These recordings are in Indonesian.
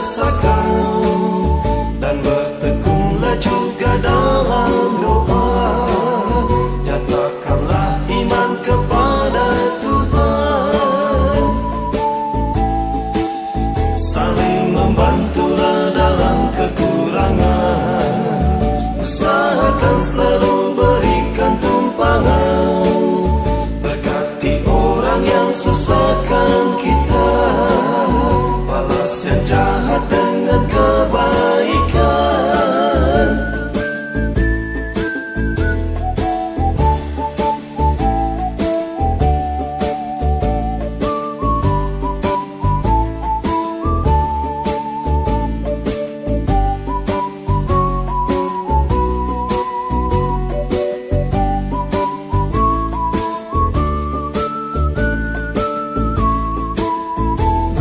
kesesakan, dan bertekunlah juga dalam doa. Nyatakanlah iman kepada Tuhan. Saling membantulah dalam kekurangan. Usahakan selalu berikan tumpangan. Berkati orang yang susahkan kita. Balas yang jahat dengan kebaikan.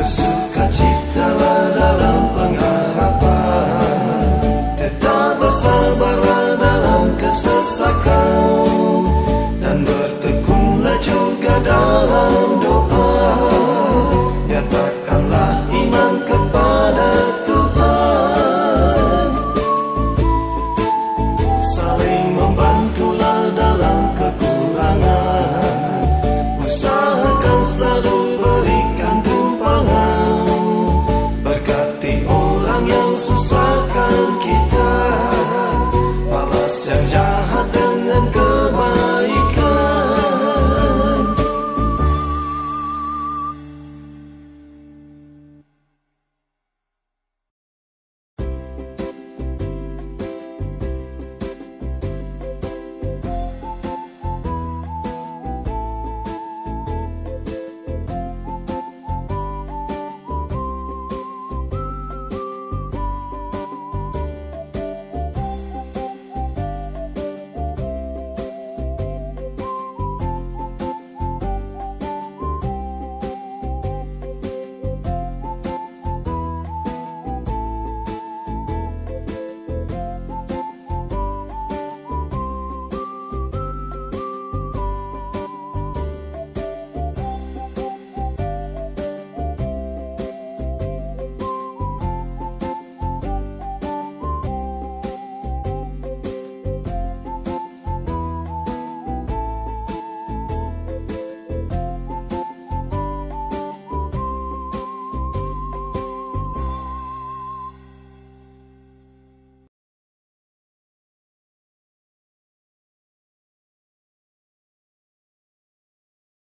Bersukacitalah dalam pengharapan, tetap bersabarlah dalam kesesakan, dan bertekunlah juga dalam doa. Nyatakanlah iman kepada Tuhan. Saling membantulah dalam kekurangan. Usahakan selalu berikan tumpangan. Berkati orang yang susah